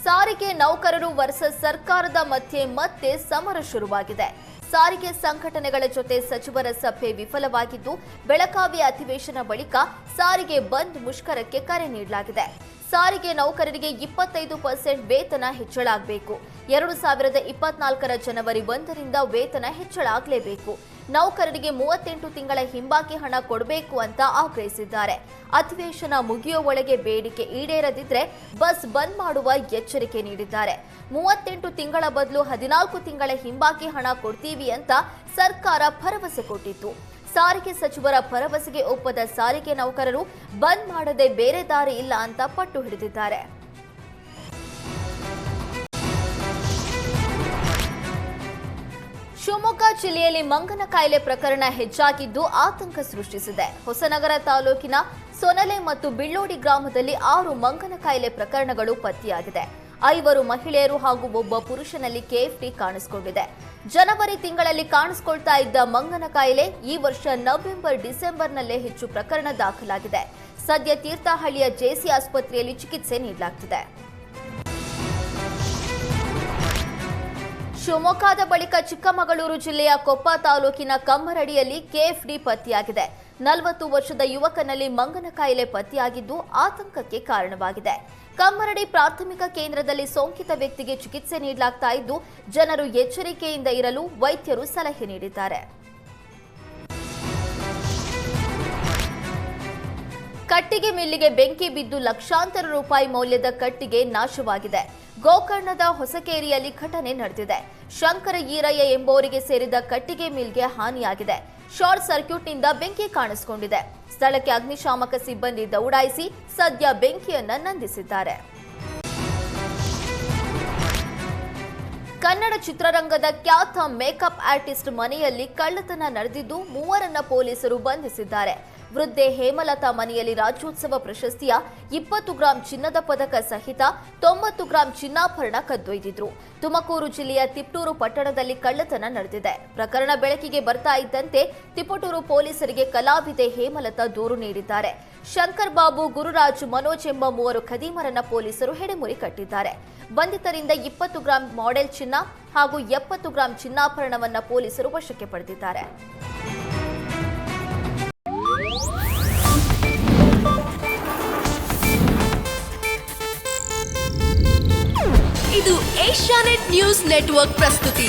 ಸಾರಿಗೆ ನೌಕರರು ವರ್ಸಸ್ ಸರ್ಕಾರದ ಮಧ್ಯೆ ಮತ್ತೆ ಸಮರ ಶುರುವಾಗಿದೆ. ಸಾರಿಗೆ ಸಂಘಟನೆಗಳ ಜೊತೆ ಸಚಿವರ ಸಭೆ ವಿಫಲವಾಗಿದ್ದು, ಬೆಳಗಾವಿ ಅಧಿವೇಶನ ಬಳಿಕ ಸಾರಿಗೆ ಬಂದ್ ಮುಷ್ಕರಕ್ಕೆ ಕರೆ ನೀಡಲಾಗಿದೆ. ಸಾರಿಗೆ ನೌಕರರಿಗೆ 25% ವೇತನ ಹೆಚ್ಚಳ ಆಗಬೇಕು. 2024ರ ಜನವರಿ 1ರಿಂದ ವೇತನ ಹೆಚ್ಚಳ ಆಗಲೇಬೇಕು. ನೌಕರರಿಗೆ 38 ತಿಂಗಳ ಹಿಂಬಾಕಿ ಹಣ ಕೊಡಬೇಕು ಅಂತ ಆಗ್ರಹಿಸಿದ್ದಾರೆ. ಅಧಿವೇಶನ ಮುಗಿಯೋ ಒಳಗೆ ಬೇಡಿಕೆ ಈಡೇರದಿದ್ರೆ ಬಸ್ ಬಂದ್ ಮಾಡುವ ಎಚ್ಚರಿಕೆ ನೀಡಿದ್ದಾರೆ. 38 ತಿಂಗಳ ಬದಲು 14 ತಿಂಗಳ ಹಿಂಬಾಕಿ ಹಣ ಕೊಡ್ತೀವಿ ಅಂತ ಸರ್ಕಾರ ಭರವಸೆ ಕೊಟ್ಟಿತ್ತು. ಸಾರಿಗೆ ಸಚಿವರ ಭರವಸೆಗೆ ಒಪ್ಪದ ಸಾರಿಗೆ ನೌಕರರು ಬಂದ್ ಮಾಡದೆ ಬೇರೆ ದಾರಿ ಇಲ್ಲ ಅಂತ ಪಟ್ಟು ಹಿಡಿದಿದ್ದಾರೆ. ಶಿವಮೊಗ್ಗ ಜಿಲ್ಲೆಯಲ್ಲಿ ಮಂಗನ ಕಾಯಿಲೆ ಪ್ರಕರಣ ಹೆಚ್ಚಾಗಿದ್ದು ಆತಂಕ ಸೃಷ್ಟಿಸಿದೆ. ಹೊಸನಗರ ತಾಲೂಕಿನ ಸೊನಲೆ ಮತ್ತು ಬಿಳ್ಳೋಡಿ ಗ್ರಾಮದಲ್ಲಿ 6 ಮಂಗನ ಕಾಯಿಲೆ ಪ್ರಕರಣಗಳು ಪತ್ತೆಯಾಗಿದೆ. 5 ಮಹಿಳೆಯರು ಹಾಗೂ ಒಬ್ಬ ಪುರುಷನಲ್ಲಿ ಕೆಎಫ್ಡಿ ಕಾಣಿಸಿಕೊಂಡಿದೆ. ಜನವರಿ ತಿಂಗಳಲ್ಲಿ ಕಾಣಿಸಿಕೊಳ್ತಾ ಇದ್ದ ಮಂಗನ ಕಾಯಿಲೆ ಈ ವರ್ಷ ನವೆಂಬರ್ ಡಿಸೆಂಬರ್ನಲ್ಲೇ ಹೆಚ್ಚು ಪ್ರಕರಣ ದಾಖಲಾಗಿದೆ. ಸದ್ಯ ತೀರ್ಥಹಳ್ಳಿಯ ಜೆಸಿ ಆಸ್ಪತ್ರೆಯಲ್ಲಿ ಚಿಕಿತ್ಸೆ ನೀಡಲಾಗುತ್ತಿದೆ. ಶಿವಮೊಗ್ಗದ ಬಳಿಕ ಚಿಕ್ಕಮಗಳೂರು ಜಿಲ್ಲೆಯ ಕೊಪ್ಪ ತಾಲೂಕಿನ ಕಮ್ಮರಡಿಯಲ್ಲಿ ಕೆಎಫ್ಡಿ ಪತ್ತೆಯಾಗಿದೆ. 40 ವರ್ಷದ ಯುವಕನಲ್ಲಿ ಮಂಗನ ಕಾಯಿಲೆ ಪತ್ತೆಯಾಗಿದ್ದು ಆತಂಕಕ್ಕೆ ಕಾರಣವಾಗಿದೆ. ಕಮ್ಮರಡಿ ಪ್ರಾಥಮಿಕ ಕೇಂದ್ರದಲ್ಲಿ ಸೋಂಕಿತ ವ್ಯಕ್ತಿಗೆ ಚಿಕಿತ್ಸೆ ನೀಡಲಾಗ್ತಾ ಇದ್ದು, ಜನರು ಎಚ್ಚರಿಕೆಯಿಂದ ಇರಲು ವೈದ್ಯರು ಸಲಹೆ ನೀಡಿದ್ದಾರೆ. ಕಟ್ಟಿಗೆ ಮಿಲ್ಲಿಗೆ ಬೆಂಕಿ ಬಿದ್ದು ಲಕ್ಷಾಂತರ ರೂಪಾಯಿ ಮೌಲ್ಯದ ಕಟ್ಟಿಗೆ ನಾಶವಾಗಿದೆ. ಗೋಕರ್ಣದ ಹೊಸಕೇರಿಯಲ್ಲಿ ಘಟನೆ ನಡೆದಿದೆ. ಶಂಕರ ಈರಯ್ಯ ಎಂಬುವರಿಗೆ ಸೇರಿದ ಕಟ್ಟಿಗೆ ಮಿಲ್ಗೆ ಹಾನಿಯಾಗಿದೆ. ಶಾರ್ಟ್ ಸರ್ಕ್ಯೂಟ್ನಿಂದ ಬೆಂಕಿ ಕಾಣಿಸಿಕೊಂಡಿದೆ. ಸ್ಥಳಕ್ಕೆ ಅಗ್ನಿಶಾಮಕ ಸಿಬ್ಬಂದಿ ದೌಡಾಯಿಸಿ ಸದ್ಯ ಬೆಂಕಿಯನ್ನ ನಂದಿಸಿದ್ದಾರೆ. ಕನ್ನಡ ಚಿತ್ರರಂಗದ ಖ್ಯಾತ ಮೇಕಪ್ ಆರ್ಟಿಸ್ಟ್ ಮನೆಯಲ್ಲಿ ಕಳ್ಳತನ ನಡೆದಿದ್ದು 3ರನ್ನ ಪೊಲೀಸರು ಬಂಧಿಸಿದ್ದಾರೆ. ವೃದ್ಧೆ ಹೇಮಲತಾ ಮನೆಯಲ್ಲಿ ರಾಜ್ಯೋತ್ಸವ ಪ್ರಶಸ್ತಿಯ 20 ಗ್ರಾಂ ಚಿನ್ನದ ಪದಕ ಸಹಿತ 90 ಗ್ರಾಂ ಚಿನ್ನಾಭರಣ ಕದ್ದೊಯ್ದಿದ್ರು. ತುಮಕೂರು ಜಿಲ್ಲೆಯ ತಿಪಟೂರು ಪಟ್ಟಣದಲ್ಲಿ ಕಳ್ಳತನ ನಡೆದಿದೆ. ಪ್ರಕರಣ ಬೆಳಕಿಗೆ ಬರ್ತಾ ಇದ್ದಂತೆ ತಿಪಟೂರು ಪೊಲೀಸರಿಗೆ ಕಲಾವಿದೆ ಹೇಮಲತಾ ದೂರು ನೀಡಿದ್ದಾರೆ. ಶಂಕರ್ ಬಾಬು, ಗುರುರಾಜ್, ಮನೋಜ್ ಎಂಬ 3 ಖದೀಮರನ್ನ ಪೊಲೀಸರು ಹೆಡೆಮುರಿ ಕಟ್ಟಿದ್ದಾರೆ. ಬಂಧಿತರಿಂದ 20 ಗ್ರಾಂ ಮಾಡೆಲ್ ಚಿನ್ನ ಹಾಗೂ 70 ಗ್ರಾಂ ಚಿನ್ನಾಭರಣವನ್ನ ಪೊಲೀಸರು ವಶಕ್ಕೆ ಪಡೆದಿದ್ದಾರೆ. ಇದು ಏಷ್ಯಾನೆಟ್ ನ್ಯೂಸ್ ನೆಟ್ವರ್ಕ್ ಪ್ರಸ್ತುತಿ.